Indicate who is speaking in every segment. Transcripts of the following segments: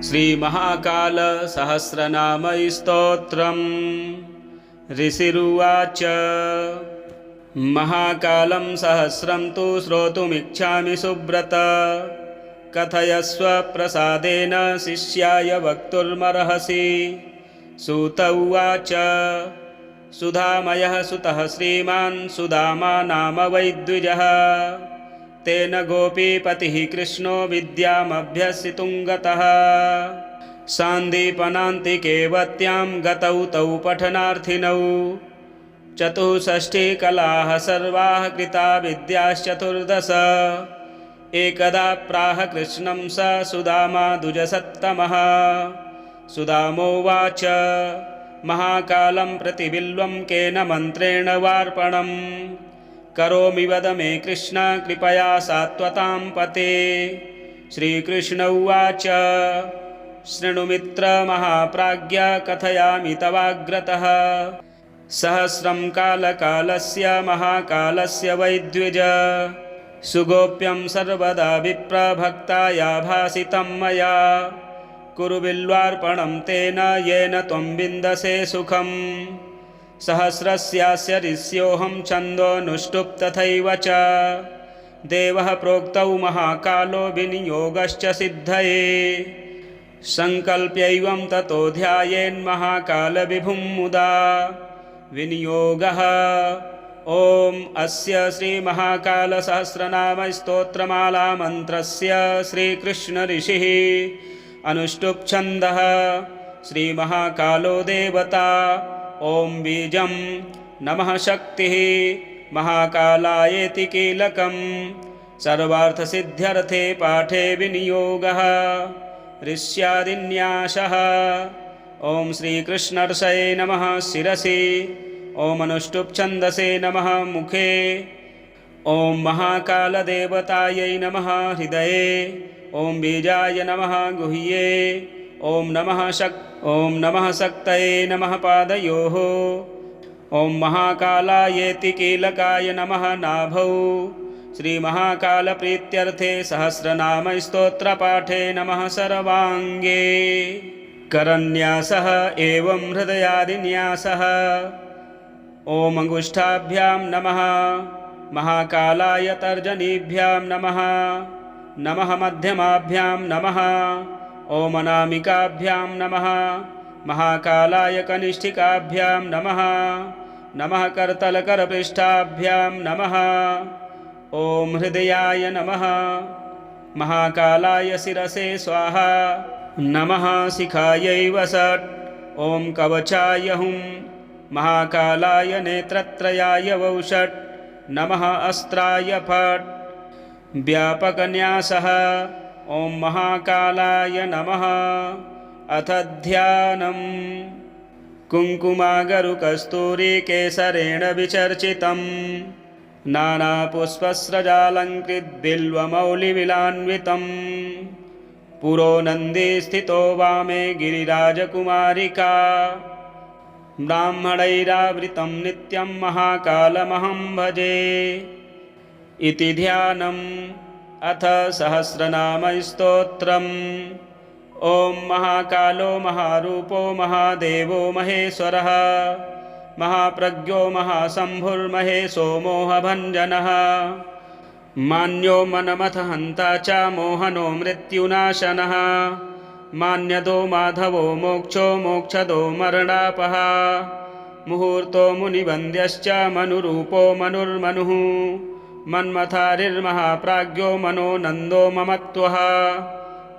Speaker 1: श्रीमहाकाल सहस्रनाम स्तोत्रम्। ऋषिरुवाच महाकालं सहस्रं तु श्रोतुमिच्छामि सुव्रत। कथयस्व प्रसादेन शिष्याय वक्तुर्मर्हसि। सूत उवाच सुधामयः सुतः श्रीमान् सुदामा नाम वैद्विजः। तेन गोपीपतिः कृष्णो विद्यामभ्यसितुं गतः। सान्दीपनान्तिकेवत्यां गतौ तौ पठनार्थिनौ। चतुष्षष्टिकलाः सर्वाः कृता विद्याश्चतुर्दश। एकदा प्राह कृष्णं स सुदामा द्विजसत्तमः। सुदामोवाच महाकालं प्रति बिल्वं केन मन्त्रेण वार्पणम्। करोमि वद मे कृष्ण कृपया सात्वतां पते। श्रीकृष्ण उवाच शृणु मित्र महाप्राज्ञ कथयामि तवाग्रतः। सहस्रं कालकालस्य महाकालस्य वैद्विज। सुगोप्यं सर्वदा विप्रभक्ताया भासितं मया। कुरु बिल्वार्पणं तेन येन त्वं विन्दसे सुखम्। सहस्रस्यास्य ऋष्योऽहं छन्दोऽनुष्टुप् तथैव च। देवः प्रोक्तौ महाकालो विनियोगश्च सिद्धये। सङ्कल्प्यैवं ततो ध्यायेन्महाकालविभुं मुदा। विनियोगः ॐ अस्य श्रीमहाकालसहस्रनामस्तोत्रमालामन्त्रस्य श्रीकृष्ण ऋषिः अनुष्टुप् छन्दः। श्रीमहाकालो देवता। ॐ बीजं नमः शक्तिः महाकालायेति कीलकं। सर्वार्थसिद्ध्यर्थे पाठे विनियोगः ऋष्यादिन्यासः। ॐ श्रीकृष्णर्षये नमः शिरसि। ॐ अनुष्टुप् छन्दसे नमः मुखे। ॐ महाकालदेवतायै नमः हृदये। ॐ बीजाय नमः गुह्ये। ॐ नमः शक्तये नमः पादयोः। ॐ महाकालायेति कीलकाय नमः नाभौ। श्रीमहाकालप्रीत्यर्थे सहस्रनामस्तोत्रपाठे नमः सर्वाङ्गे। करन्यासः एवं हृदयादिन्यासः। ॐ अङ्गुष्ठाभ्यां नमः महाकालाय तर्जनीभ्यां नमः। नमः मध्यमाभ्यां नमः। ॐ अनामिकाभ्यां नमः महाकालाय कनिष्ठिकाभ्यां नमः। नमः करतलकरपृष्ठाभ्यां नमः। ॐ हृदयाय नमः महाकालाय शिरसे स्वाहा। नमः शिखायै वषट्। ॐ कवचाय हुं महाकालाय नेत्रत्रयाय वौषट्। नमः अस्त्राय फट्। व्यापकन्यासः ॐ महाकालाय नमः। अथ ध्यानम्। कुङ्कुमागरुकस्तूरिकेसरेण विचर्चितम्। नानापुष्पस्रजालङ्कृतबिल्वमौलिविलान्वितम्। पुरो नन्दी स्थितो वामे गिरिराजकुमारिका। ब्राह्मणैरावृतं नित्यं महाकालमहं भजे। इति ध्यानम्। अथ सहस्रनामस्तोत्रम्। ॐ महाकालो महारूपो महादेवो महेश्वरः। महाप्रज्ञो महाशम्भुर्महेशो मोहभञ्जनः। मान्यो मनमथ हन्ता च मोहनो मृत्युनाशनः। मान्यदो माधवो मोक्षो मोक्षदो मरणापः। मुहूर्तो मुनिवन्द्यश्च मनुरूपो मनुर्मनुः। मन्मथारिर्महाप्राज्ञो मनोनन्दो ममत्वः।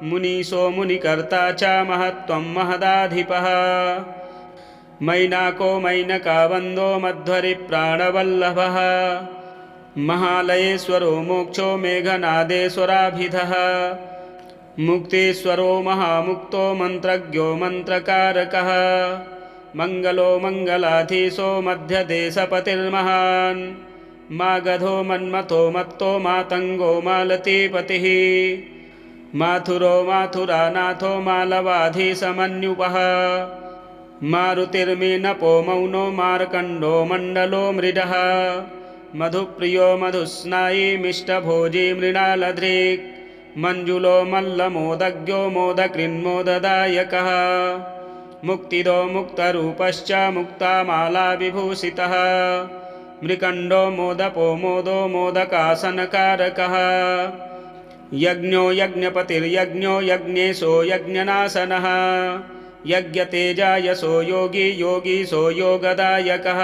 Speaker 1: मुनीशो मुनिकर्ता च महत्त्वं महदाधिपः। मैनाको मैनकावन्दो मध्वरिप्राणवल्लभः। महालयेश्वरो मोक्षो मेघनादेश्वराभिधः। मुक्तेश्वरो महामुक्तो मन्त्रज्ञो मन्त्रकारकः। मङ्गलो मङ्गलाधीशो मध्यदेशपतिर्महान्। मागधो मन्मथो मत्तो मातङ्गो मालतीपतिः। माथुरो माथुरानाथो मालवाधीशमन्युपः। मारुतिर्मीनपो मौनो मार्कण्डो मण्डलो मृडः। मधुप्रियो मधुस्नायी मिष्टभोजी मृणालधृक्। मञ्जुलो मल्लमोदज्ञो मोदकृन्मोददायकः मुक्तिदो मुक्तरूपश्च मुक्तामालाविभूषितः मृकण्डो मोदपो मोदो मोदकासनकारकः यज्ञो यज्ञपतिर्यज्ञो यज्ञेशो यज्ञनाशनः यज्ञतेजायसो योगी योगीशो योगदायकः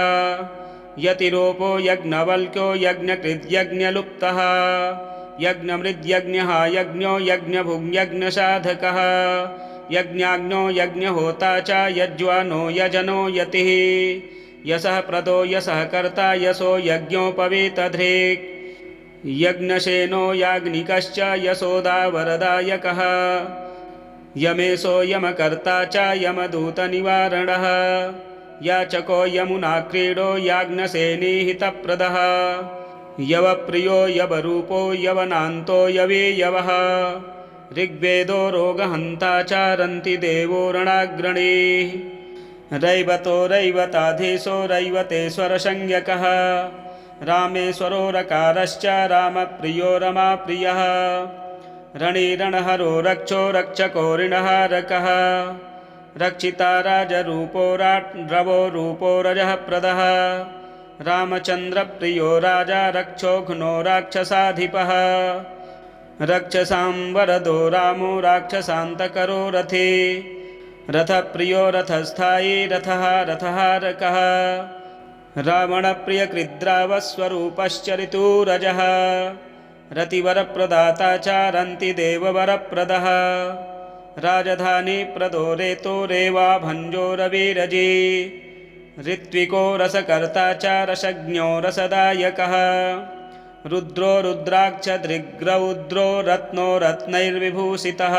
Speaker 1: यतिरूपो यज्ञवल्क्यो यज्ञकृद्यज्ञलुप्तः यज्ञमृद्यज्ञः यज्ञो यज्ञभुग्यज्ञसाधकः यज्ञाग्नो यज्ञहोता च यज्वानो यजनो यतिः यशः प्रदो यशः कर्ता यशो यज्ञोपवीतधृक् यज्ञसेनो याज्ञिकश्च यशोदावरदायकः यमेशो यमकर्ता च यमदूतनिवारणः याचको यमुनाक्रीडो याज्ञसेनीहितप्रदः यवप्रियो यवरूपो यवनान्तो यवीयवः ऋग्वेदो रोगहन्ता चारन्ति देवो रणाग्रणीः रैवतो रैवताधीशो रैवतेश्वरसंज्ञकः रामेश्वरो रकारश्च रामप्रियो रमाप्रियः रणीरणहरो रक्षो रक्षको ऋणहारकः रक्षिता राजरूपो रवो रूपो रजः प्रदः रामचन्द्रप्रियो राजा रक्षोघ्नो राक्षसाधिपः रक्षसां वरदो रामो राक्षसान्तकरो रथे रथप्रियो रथस्थायी रथः रथहारकः रावणप्रियकृद्रावस्वरूपश्चरितूरजः रतिवरप्रदाता चारन्ति देववरप्रदः राजधानीप्रदो रेतो रेवा भञ्जो रविरजी ऋत्विको रसकर्ता च रसज्ञो रसदायकः रुद्रो रुद्राक्षदृग्रौद्रो रत्नो रत्नैर्विभूषितः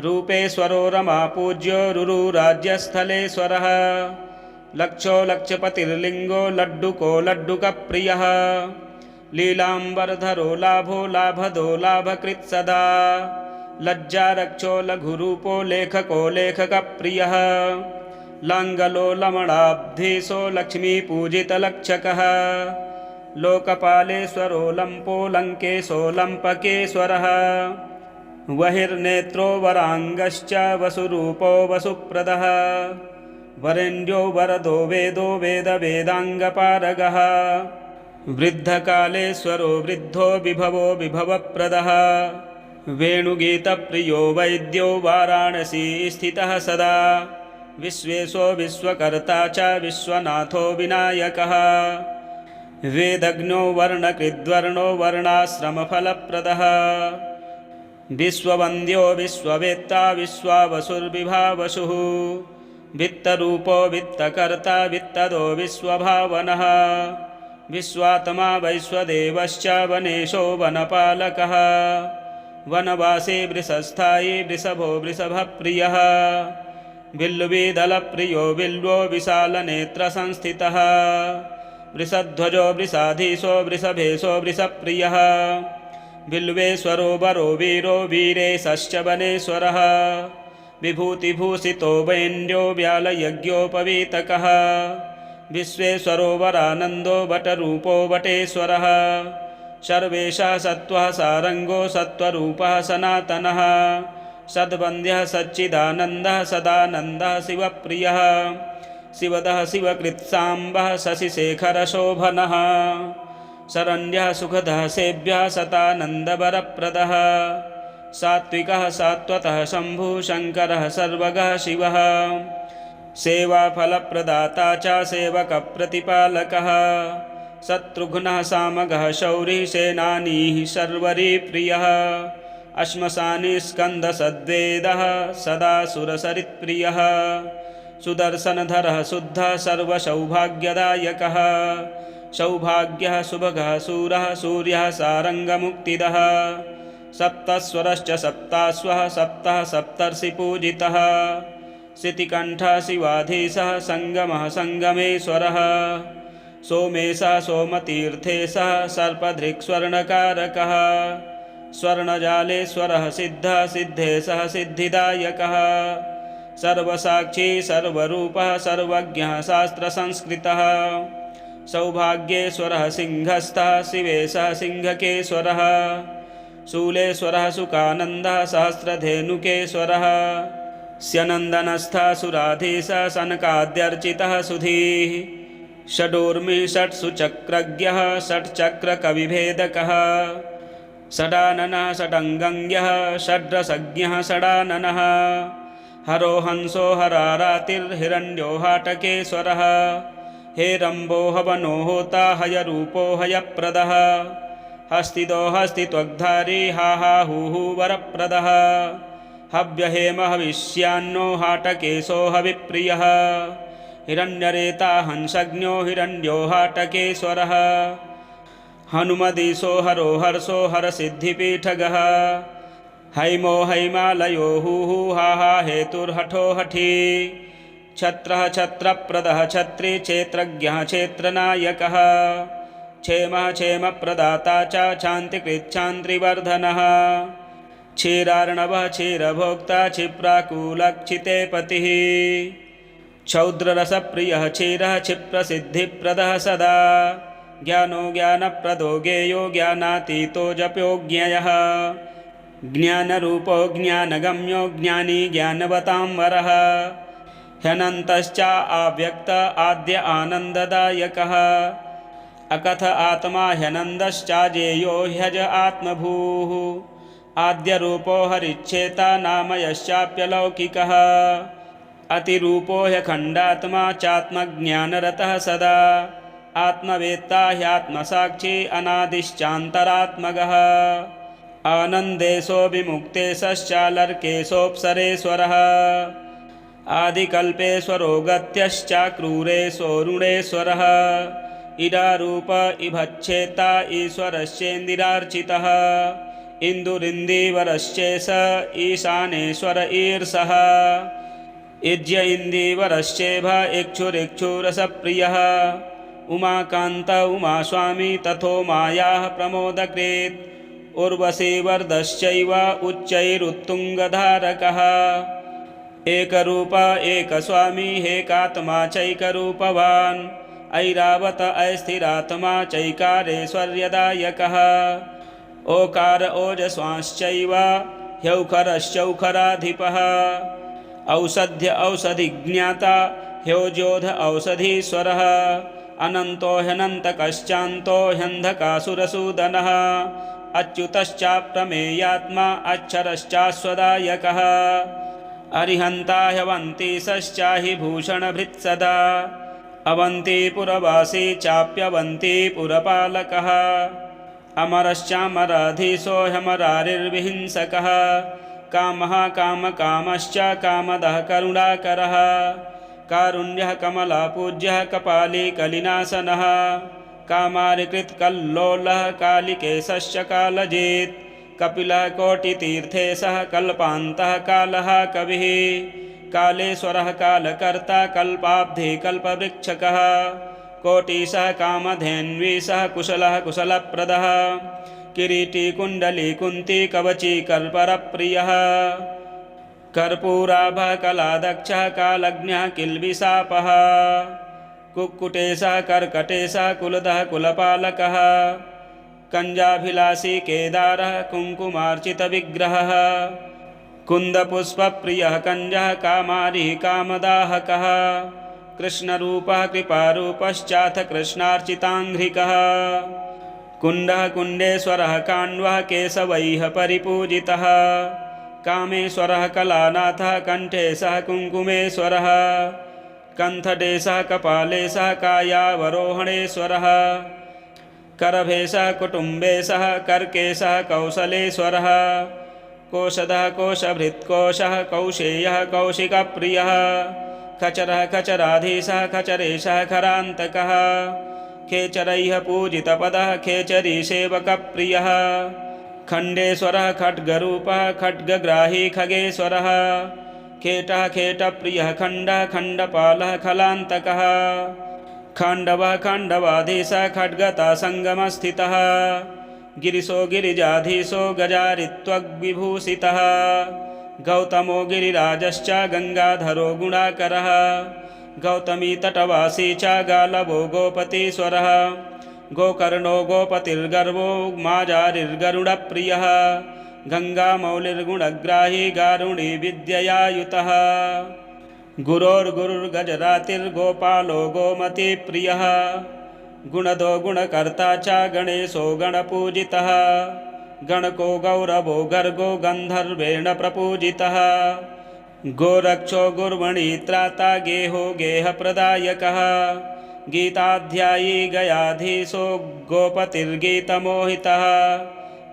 Speaker 1: रूपेश्वरो रमापूज्यो रुरुराज्यस्थलेश्वरः लक्षो लक्षपतिर्लिङ्गो लड्डुको लड्डुकप्रियः लीलाम्बरधरो लाभो लाभदो लाभकृत् सदा लज्जारक्षो लघुरूपो लेखको लेखकप्रियः लाङ्गलो लमणाब्धीशो लक्ष्मीपूजितलक्षकः लोकपालेश्वरो लम्पो लङ्केशो लम्पकेश्वरः वहिर्नेत्रो वराङ्गश्च वसुरूपो वसुप्रदः वरेण्यो वरदो वेदो वेदवेदाङ्गपारगः वृद्धकालेश्वरो वृद्धो विभवो विभवप्रदः वेणुगीतप्रियो वैद्यो वाराणसी स्थितः सदा विश्वेशो विश्वकर्ता च विश्वनाथो विनायकः वेदज्ञो वर्णकृद्वर्णो वर्णाश्रमफलप्रदः विश्ववन्द्यो विश्ववेत्ता विश्वावसुर्विभावसुः वित्तरूपो वित्तकर्ता वित्तदो विश्वभावनः विश्वात्मा वैश्वदेवश्च वनेशो वनपालकः वनवासी वृषस्थायी वृषभो वृषभप्रियः बिल्वीदलप्रियो बिल्वो विशालनेत्रसंस्थितः वृषध्वजो वृषाधीशो वृषभेशो वृषप्रियः बिल्वेश्वरो वरो वीरो वीरेशश्च वनेश्वरः विभूतिभूषितो वैन्द्यो व्यालयज्ञोपवीतकः विश्वेश्वरो वरानन्दो वटरूपो वटेश्वरः सर्वेशः सत्त्वः सारङ्गो सत्त्वरूपः सनातनः सद्वन्द्यः सच्चिदानन्दः सदानन्दः शिवप्रियः शिवदः शिवकृत्साम्बः शशिशेखरशोभनः शरण्यः सुखदः सेव्यः सतानन्दवरप्रदः सात्विकः सात्वतः शम्भुः शङ्करः सर्वगः शिवः सेवाफलप्रदाता च सेवकप्रतिपालकः शत्रुघ्नः सामगः शौरिः सेनानीः शर्वरीप्रियः अश्मशानी स्कन्दसद्वेदः सदा सुरसरित्प्रियः सुदर्शनधरः शुद्धः सर्वसौभाग्यदायकः सौभाग्यः शुभगः शूरः सूर्यः सारङ्गमुक्तिदः सप्तस्वरश्च सप्ताश्वः सप्तः सप्तर्षिपूजितः शितिकण्ठः शिवाधीशः सङ्गमः सङ्गमेश्वरः सोमेशः सोमतीर्थेशः सर्पधृक्स्वर्णकारकः स्वर्णजालेश्वरः सिद्धः सिद्धेशः सिद्धिदायकः सर्वसाक्षी सर्वरूपः सर्वज्ञः शास्त्रसंस्कृतः सौभाग्येश्वरः सिंहस्थः शिवेशः सिंहकेश्वरः शूलेश्वरः सुकानन्दः सहस्रधेनुकेश्वरः स्यनन्दनस्थासुराधीश सनकाद्यर्चितः सुधीः षडूर्मिः षट्सुचक्रज्ञः षट्चक्रकविभेदकः षडाननः षडङ्गङ्ग्यः षड्रसज्ञः षडाननः हरो हंसो हरारातिर्हिरण्यो हाटकेश्वरः हेरम्बो हवनो होता हयरूपो हयप्रदः हस्तिदो हस्तित्वग्धारी हाहाहुः वरप्रदः हव्यहेम हविष्यान्नो हाटकेशो हविप्रियः हिरण्यरेता हंसज्ञो हिरण्यो हाटकेश्वरः हनुमदीशो हरो हर्षो हरसिद्धिपीठगः हैमो हैमालयो हुः हाहा हेतुर्हठो हठी छत्रः छत्रप्रदः छत्री क्षेत्रज्ञः क्षेत्रनायकः क्षेमः क्षेमप्रदाता च शान्तिकृच्छान्त्रिवर्धनः क्षीरार्णवः क्षीरभोक्ता क्षिप्राकुलक्षिते पतिः क्षौद्ररसप्रियः क्षीरः क्षिप्रसिद्धिप्रदः सदा ज्ञानो ज्ञानप्रदो ज्ञेयो ज्ञानातीतो जप्योज्ञयः ज्ञानरूपो ज्ञानगम्यो ज्ञानी ज्ञानवतां वरः ह्यनन्तश्च अव्यक्त आद्य आनन्ददायकः अकथ आत्मा ह्यनन्दश्चाजेयो ह्यज आत्मभूः आद्यरूपो हरिच्छेता नाम यश्चाप्यलौकिकः अतिरूपो ह्यखण्डात्मा चात्मज्ञानरतः सदा आत्मवेत्ता ह्यात्मसाक्षी अनादिश्चान्तरात्मगः आनन्देशो विमुक्तेशश्चालर्केशोऽप्सरेश्वरः आदिकल्पेश्वरो गत्यश्चाक्रूरेशोरुणेश्वरः इडारूप इभच्छेता ईश्वरश्चेन्दिरार्चितः इन्दुरिन्दीवरश्चेश ईशानेश्वर ईर्षः इज्य इन्दीवरश्चेभ इक्षुरिक्षुरसप्रियः उमाकान्त उमास्वामी तथो मायाः प्रमोदकृत् उर्वशी वरदश्चैव उच्चैरुत्तुङ्गधारकः एकरूप एकस्वामी हेकात्मा चैकरूपवान् ऐरावत अस्थिरात्मा चैकारेश्वर्यदायकः ओकार ओजस्वांश्चैव ह्यौखरश्चौखराधिपः औषध्य औषधिज्ञाता ह्योजोध औषधीश्वरः अनन्तो ह्यनन्तकश्चान्तो ह्यन्धकासुरसूदनः अच्युतश्चाप्रमेयात्मा अक्षरश्चास्वदायकः अरिहन्ता ह्यवन्तीशश्चाहि भूषणभृत्सदा अवन्तीपुरवासी चाप्यवन्तीपुरपालकः अमरश्चामराधीशो ह्यमरारिर्विहिंसकः कामः कामकामश्च कामदः करुणाकरः कारुण्यः कमलापूज्यः कपाली कलिनाशनः कामारिकृत्कल्लोलः कालिकेशश्च कालजित् कपिलः कोटितीर्थेशः कल्पान्तः कालः कविः कालेश्वरः कालकर्ता कल्पाब्धिः कल्पवृक्षकः कोटिशः कामधेन्वीशः कुशलः कुशलप्रदः किरीटी कुण्डली कुन्ती कवची कल्परप्रियः कर्पूराभः कलादक्षः कालज्ञः किल्बिषापः कुक्कुटेशः कर्कटेशः कुलदः कुलपालकः कञ्जाभिलाषी केदारः कुङ्कुमार्चितविग्रहः कुन्दपुष्पप्रियः कञ्जः कामारिः कामदाहकः कृष्णरूपः कृपारूपश्चाथ कृष्णार्चिताङ्घ्रिकः कुण्डः कुण्डेश्वरः काण्वः केशवैः परिपूजितः कामेश्वरः कलानाथः कण्ठेशः कुङ्कुमेश्वरः कण्ठदेशः कपालेशः कायावरोहणेश्वरः करभेशः कुटुम्बेशः कर्केशः कौशलेश्वरः कोशदः कोशभृत्कोशः कौशेयः कौशिकप्रियः खचरः खचराधीशः खचरेशः खरान्तकः खेचरैः पूजितपदः खेचरीसेवकप्रियः खण्डेश्वरः खड्गरूपः खड्गग्राही खगेश्वरः खेटः खेटप्रियः खण्डः खण्डपालः खलान्तकः खाण्डवः खाण्डवाधीशः खड्गता सङ्गमस्थितः गिरिशो गिरिजाधीशो गजारित्वग्विभूषितः गौतमो गिरिराजश्च गङ्गाधरो गुणाकरः गौतमी तटवासी च गालवो गोपतीश्वरः गोकर्णो गोपतिर्गर्वो माजारिर्गरुडप्रियः गङ्गामौलिर्गुणग्राही गारुणी विद्यया युतः गुरोर्गुरुर्गजरातिर्गोपालो गोमतीप्रियः गुणदो गुणकर्ता च गणेशो गणपूजितः गणको गौरवो गर्गो गन्धर्वेण प्रपूजितः गोरक्षो गुर्वणी त्राता गेहो गेहप्रदायकः गीताध्यायी गयाधीशो गोपतिर्गीतमोहितः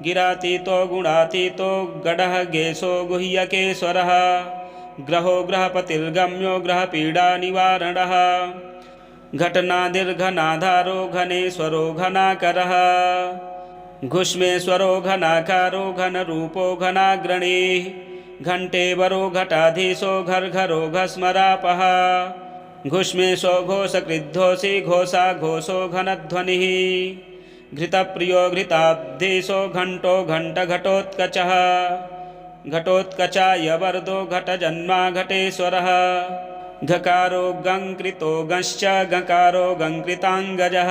Speaker 1: गिरातीतो गुणातीतो गडः गेशो गुह्यकेश्वरः ग्रहो ग्रहपतिर्गम्यो ग्रहपीडानिवारणः घटनादिर्घनाधारो घनेश्वरो घनाकरः घुष्मेश्वरो घनाकारो घनरूपो घनाग्रणी घंटेवरो घटाधीशो घर्घरो घस्मरापः घुष्मेशो घोषकृद्धोषी घोषा घोषो घनध्वनिः घृतप्रियो घृताब्धीशो घंटो घंटघटोत्कचः घटोत्कचायवर्दो घटजन्मा घटेश्वरः घकारो गङ्कृतो गश्च गकारो गङ्कृताङ्गजः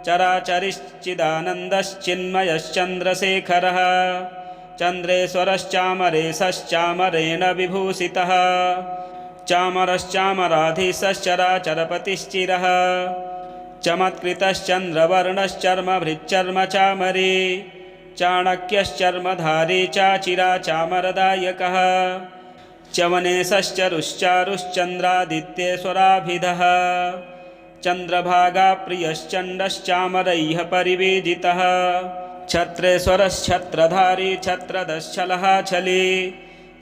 Speaker 1: चराचरिश्चिदानन्दश्चिन्मयश्चन्द्रशेखरः चन्द्रेश्वरश्चामरेशश्चामरेण विभूषितः चामरश्चामराधीशश्चराचरपतिश्चिरः चमत्कृतश्चन्द्रवर्णश्चर्मभृच्चर्मचामरी चाणक्यश्चर्मधारी चाचिराचामरदायकः चवनेशश्चरुश्चारुश्चन्द्रादित्येश्वराभिधः चन्द्रभागाप्रियश्चण्डश्चामरैः परिवेजितः छत्रेश्वरश्छत्रधारी छत्रदश्छलः छली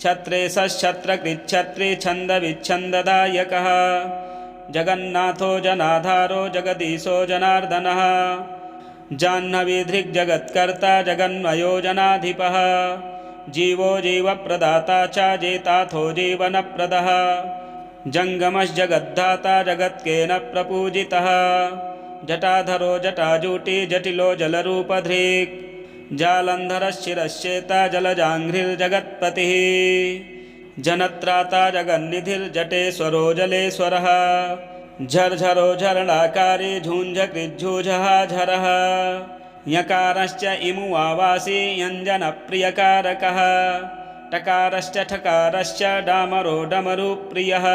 Speaker 1: छत्रेशश्छत्रकृच्छत्री छन्दविच्छन्ददायकः जगन्नाथो जनाधारो जगदीशो जनार्दनः जाह्नवीधृग्जगत्कर्ता जगन्मयो जनाधिपः जीवो जीवप्रदाता च जेताथो जीवनप्रदः जङ्गमश्जगद्धाता जगत्केन प्रपूजितः जटाधरो जटाजूटी जटिलो जलरूपधृक् जालन्धरश्चिरश्चेता जलजाङ्घ्रिर्जगत्पतिः जनत्राता जगन्निधिर्जटेश्वरो जलेश्वरः झर्झरो झरणाकारी झुञ्झकृज्झुझहाझरः यकारश्च इमुवावासी यञ्जनप्रियकारकः टकारश्च ठकारश्च डामरो डमरुप्रियः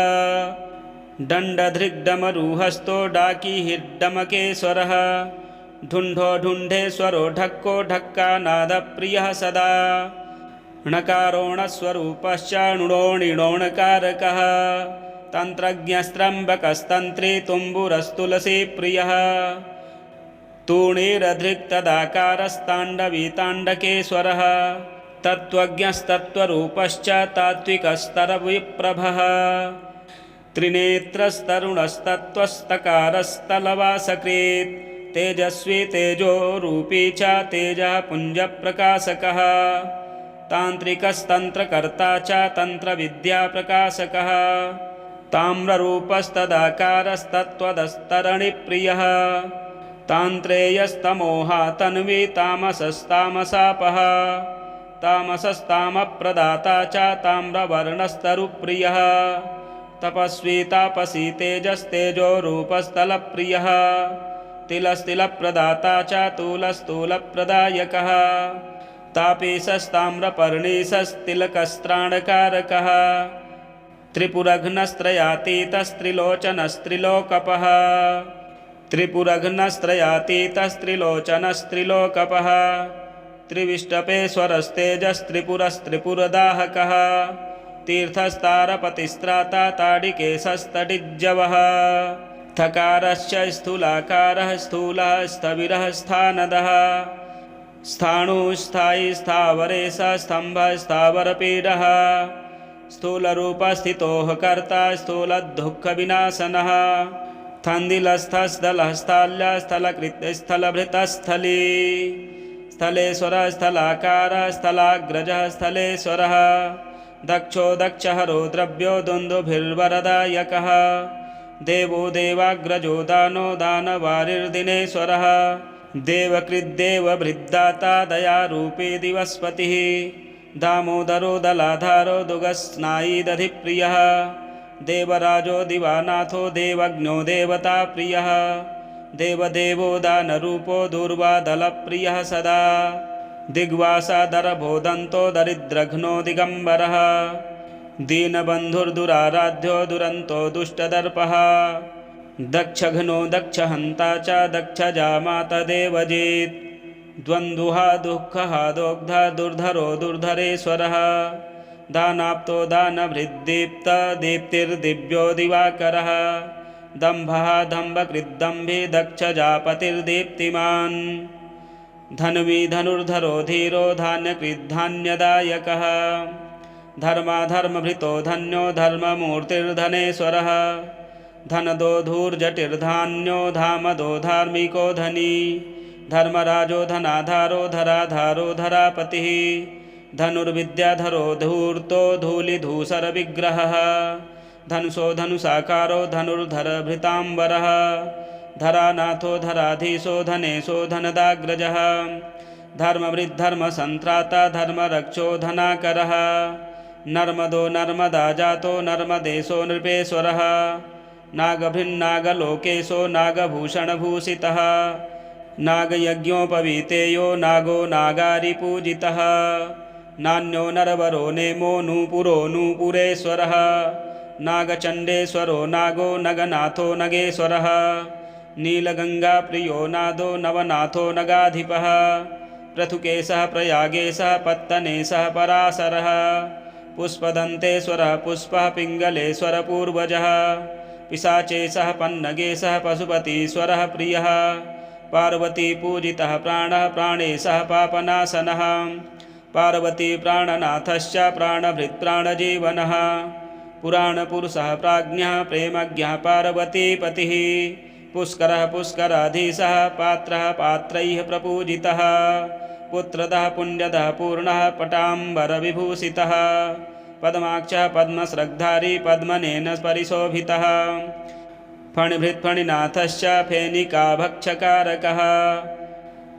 Speaker 1: दण्डधृग्डमरुहस्तो डाकीहिर्डमकेश्वरः ढुण्ढो ढुण्ढेश्वरो ढक्को ढक्कानादप्रियः सदा णकारोणस्वरूपश्च णुणोणिणोणकारकः तन्त्रज्ञस्त्रम्बकस्तन्त्री तुम्बुरस्तुलसीप्रियः तूणीरधृक्तदाकारस्ताण्डवीताण्डकेश्वरः तत्त्वज्ञस्तत्त्वरूपश्च तात्विकस्तरविप्रभः त्रिनेत्रस्तरुणस्तत्त्वस्तकारस्तलवासकृत् तेजस्वी तेजोरूपी च तेजः पुञ्जप्रकाशकः तान्त्रिकस्तन्त्रकर्ता च तन्त्रविद्याप्रकाशकः ताम्ररूपस्तदाकारस्तत्त्वदस्तरणिप्रियः तान्त्रेयस्तमोहा तन्वी तामसस्तामसापः तामसस्तामप्रदाता च ताम्रवर्णस्तरुप्रियः तपस्वी तापसी तेजस्तेजोरूपस्थलप्रियः तिलस्तिलप्रदाता च तूलस्थूलप्रदायकः तापीशस्ताम्रपर्णीशस्तिलकस्त्राणकारकः त्रिपुरघ्नस्त्रयातीतस्त्रिलोचनस्त्रिलोकपः त्रिपुरघ्नस्त्रयातीतस्त्रिलोचनस्त्रिलोकपः त्रिविष्टपेश्वरस्तेजस्त्रिपुरस्त्रिपुरदाहकः तीर्थस्तारपतिस्त्राता ताडिकेशस्तडिज्जवः थकारश्च स्थूलाकारः स्थूलः स्थविरः स्थानदः स्थाणुस्थायी स्थावरेश स्तम्भः स्थावरपीडः स्थूलरूपस्थितोः कर्ता स्थूलदुःखविनाशनः स्थन्दिलस्थस्थलहस्ताल्यस्थलकृत्यस्थलभृतस्थली स्थलेश्वरः स्थलाकारः स्थलाग्रजः स्थलेश्वरः दक्षो दक्षहरो द्रव्यो दुन्दुभिर्वरदायकः देवो देवाग्रजो दानो दानवारिर्दिनेश्वरः देवकृद्देवभृद्दाता दयारूपी दिवस्पतिः दामोदरो दलाधारो दुगस्नायीदधिप्रियः देवराजो दिवानाथो देवज्ञो देवताप्रियः देवदेवो दानरूपो दूर्वादलप्रियः सदा दिग्वासादरभोदन्तो दरिद्रघ्नो दिगम्बरः दीनबन्धुर्दुराराध्यो दुरन्तो दुष्टदर्पः दक्षघ्नो दक्षहन्ता च दक्षजामातदेवजित् द्वन्द्वुहा दुःखः दोग्धा दुर्धरो दुर्धरेश्वरः दानाप्तो दानभृद्दीप्त दीप्तिर्दिव्यो दिवाकरः दम्भः दम्भकृद्दम्भी दक्षजापतिर्दीप्तिमान् धन्वी धनुर्धरो धीरो धान्यकृद्धान्यदायकः धर्माधर्मभृतो धन्यो धर्ममूर्तिर्धनेश्वरः धनदो धूर्जटिर्धान्यो धामदो धार्मिको धनी धर्मराजो धनाधारो धराधारो धरापतिः धनुर्विद्याधरो धूर्तो धूलिधूसरविग्रहः धनुषो धनुषाकारो धनुर्धरभृताम्बरः धरानाथो धराधीशो धनेशो धनदाग्रजः धर्मवृद्धर्मसन्त्राता धर्मरक्षो धनाकरः नर्मदो नर्मदाजातो नर्मदेशो नृपेश्वरः नागभिन्नागलोकेशो नागभूषणभूषितः नागयज्ञोपवीतेयो नागो नागारिपूजितः नान्यो नरवरो नेमो नूपुरो नूपुरेश्वरः नागचण्डेश्वरो नागो नगनाथो नगेश्वरः नीलगङ्गाप्रियो नादो नवनाथो नगाधिपः पृथुकेशः प्रयागेशः पत्तनेशः पराशरः पुष्पदन्तेश्वरः पुष्पः पिङ्गलेश्वरपूर्वजः पिशाचेशः पन्नगेशः पशुपतीश्वरः प्रियः पार्वतीपूजितः प्राणः प्राणेशः पापनाशनः पार्वती प्राणनाथश्च प्राणभृत्प्राणजीवनः पुराणपुरुषः प्राज्ञः प्रेमज्ञः पार्वतीपतिः पुष्करः पुष्कराधीशः पात्रः पात्रैः प्रपूजितः पुत्रदः पुण्यदः पूर्णः पटाम्बरविभूषितः पद्माक्षः पद्मश्रग्धारी पद्मनेन परिशोभितः फणिभृत्फणिनाथश्च फेनिकाभक्षकारकः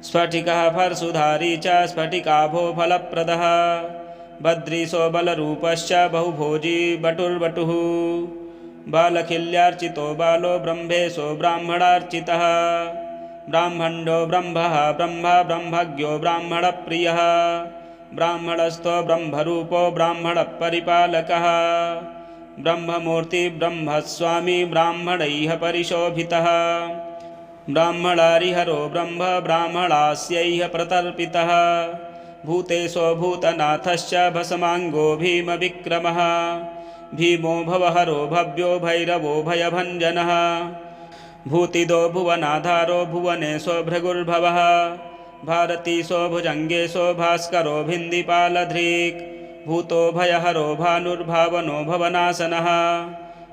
Speaker 1: स्फटिकः फर्सुधारी च स्फटिकाभो फलप्रदः बद्रीशो बलरूपश्च बहुभोजी बटुर्वटुः बालखिल्यार्चितो बालो ब्रह्मेशो ब्राह्मणार्चितः ब्राह्मण्यो ब्रह्मः ब्रह्मा ब्रह्मज्ञो ब्राह्मणप्रियः ब्राह्मणस्थो ब्रह्मरूपो ब्राह्मणपरिपालकः ब्रह्ममूर्ति ब्रह्मस्वामी ब्राह्मणैः परिशोभितः ब्राह्मणारिहरो ब्रह्म ब्राह्मणास्यैः प्रतर्पितः भूतेशो भूतनाथश्च भस्माङ्गो भीमविक्रमः भीमो भवहरो भव्यो भैरवो भयभञ्जनः भूतिदो भुवनाधारो भुवनेशो भृगुर्भवः भारतीशो भुजङ्गेशो भास्करो भिन्दिपालधृक् भूतो भयहरो भानुर्भावनो भवनाशनः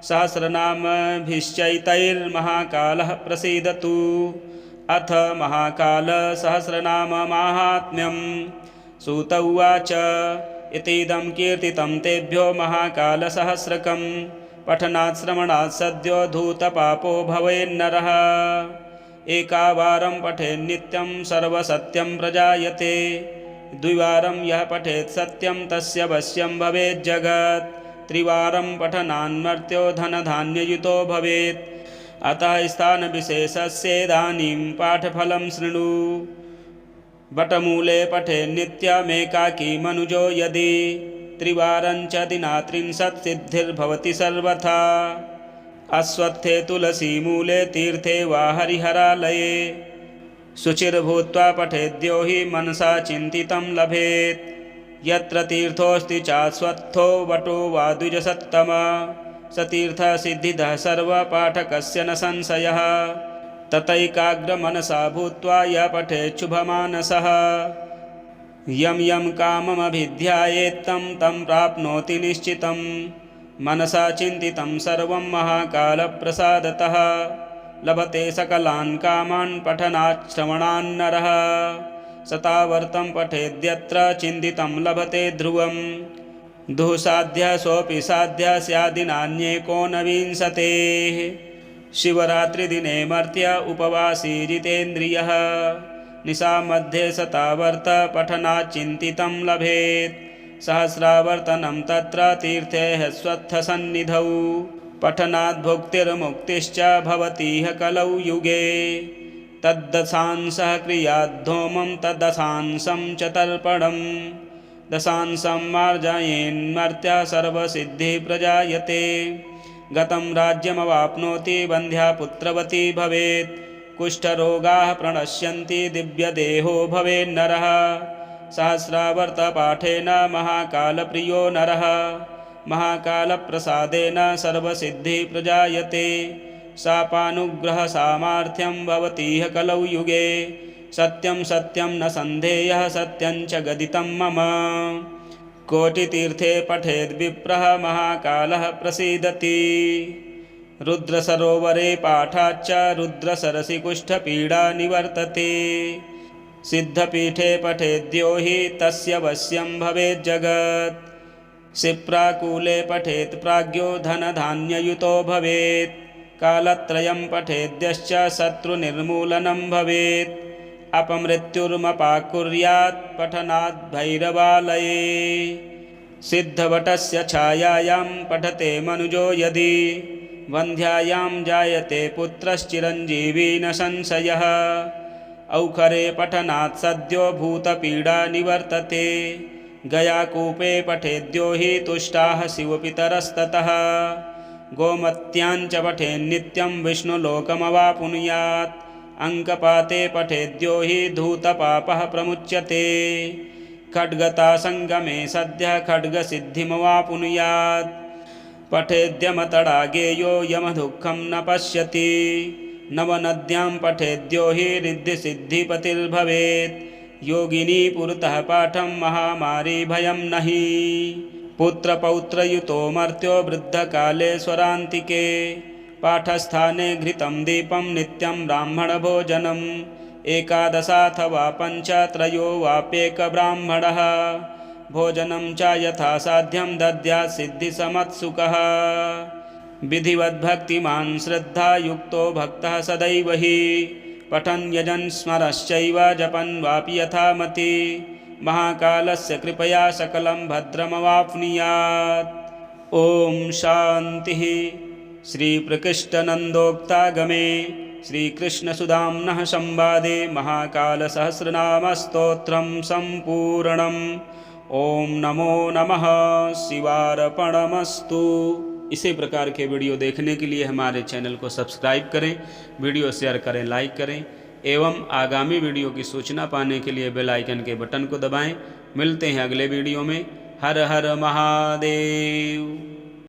Speaker 1: सहस्रनामभिश्चैतैर्महाकालः प्रसीदतु अथ महाकालसहस्रनाममाहात्म्यं सूत उवाच इतीदं कीर्तितं तेभ्यो महाकालसहस्रकं पठनात् श्रवणात् सद्यो धूतपापो भवेन्नरः एकावारं पठेन्नित्यं सर्वसत्यं प्रजायते द्विवारं यः पठेत् सत्यं तस्य वश्यं भवेज्जगत् त्रिवारं पठनान्मर्त्यो धनधान्ययुतो भवेत् अतः स्थानविशेषस्येदानीं पाठफलं शृणु बटमूले पठेन्नित्यमेकाकी मनुजो यदि त्रिवारञ्च दिनात्रिंशत् सिद्धिर्भवति सर्वथा अश्वत्थे तुलसीमूले तीर्थे वा हरिहरालये शुचिर्भूत्वा पठेद्यो हि मनसा चिन्तितं लभेत् यत्र तीर्थोऽस्ति चाश्वत्थो वटो वा द्विजसत्तम स तीर्थसिद्धिदः सर्वपाठकस्य न संशयः ततैकाग्रमनसा भूत्वा यः पठेत् शुभमानसः यं यं काममभिध्यायेत्तं तं प्राप्नोति निश्चितं मनसा चिन्तितं सर्वं महाकालप्रसादतः लभते सकलान् कामान् पठनात् श्रवणान्नरः सतावर्तं पठेद्यत्र चिन्तितं लभते ध्रुवं दुःसाध्यः सोऽपि साध्यः स्यादिनान्येको न विंशतेः शिवरात्रिदिने मर्त्य उपवासी जितेन्द्रियः निशामध्ये सतावर्त पठनात् चिन्तितं लभेत् सहस्रावर्तनं तत्र तीर्थे ह्यस्वत्थसन्निधौ पठनात् भुक्तिर्मुक्तिश्च भवतीह कलौ युगे। तद्दशांशः क्रियाद्धूमं तद्दशांशं च तर्पणम् दशांशं मार्जयेन्मर्त्या सर्वसिद्धिः प्रजायते। गतं राज्यमवाप्नोति बन्ध्या पुत्रवती भवेत्। कुष्ठरोगाः प्रणश्यन्ति दिव्यदेहो भवेन्नरः। सहस्रावर्तपाठेन महाकालप्रियो नरः। महाकालप्रसादेन सर्वसिद्धिः प्रजायते। शापानुग्रहसामर्थ्यं भवतीह कलौ युगे। सत्यं सत्यं न सन्देहः सत्यं च गदितं मम। कोटितीर्थे पठेद्विप्रः महाकालः प्रसीदति। रुद्रसरोवरे पाठाच्च रुद्रसरसि कुष्ठपीडा निवर्तते। सिद्धपीठे पठेद्यो हि तस्य वश्यं भवेज्जगत्। शिप्राकूले पठेत् प्राज्ञो धनधान्ययुतो भवेत्। कालत्रयं पठेद्यश्च शत्रुनिर्मूलनं भवेत्। अपमृत्युर्मपाकुर्यात् पठनात् भैरवालये। सिद्धवटस्य छायायां पठते मनुजो यदि। वन्ध्यायां जायते पुत्रश्चिरञ्जीवी न संशयः। औखरे पठनात् सद्यो भूतपीडा निवर्तते। गयाकूपे पठेद्यो हि तुष्टाः शिवपितरस्ततः। गोमत्याञ्च पठेन्नित्यं विष्णुलोकमवाप्नुयात्। अङ्कपाते पठेद्यो हि धूतपापः प्रमुच्यते। खड्गतासङ्गमे सद्यः खड्गसिद्धिमवाप्नुयात्। पठेद्यमतडागेयो यमदुःखं न पश्यति। नवनद्यां पठेद्यो हि रिद्धिसिद्धिपतिर्भवेत्। योगिनी पुरतः पाठं महामारी भयं नहि। पुत्रपौत्रयुतो मर्त्यो वृद्धकाले स्वरान्तिके। पाठस्थाने घृतं दीपं नित्यं ब्राह्मणभोजनम्। एकादशाथवा पञ्च त्रयो वाप्येकब्राह्मणः। भोजनं च यथासाध्यं दद्यात् सिद्धिसमत्सुकः। विधिवद्भक्तिमान् श्रद्धायुक्तो भक्तः सदैव हि। पठन् यजन् स्मरश्चैव जपन् वापि यथामति। महाकालस्य कृपया सकलं भद्रमवाप्नुयात्। ॐ शान्तिः। श्रीप्रकृष्टनन्दोक्तागमे श्रीकृष्णसुदाम्नः संवादे महाकालसहस्रनामस्तोत्रं सम्पूर्णम्। ओम नमो नमः शिवार्पणमस्तु। इसी प्रकार के वीडियो देखने के लिए हमारे चैनल को सब्सक्राइब करें, वीडियो शेयर करें, लाइक करें एवं आगामी वीडियो की सूचना पाने के लिए बेल आइकन के बटन को दबाएं। मिलते हैं अगले वीडियो में। हर हर महादेव।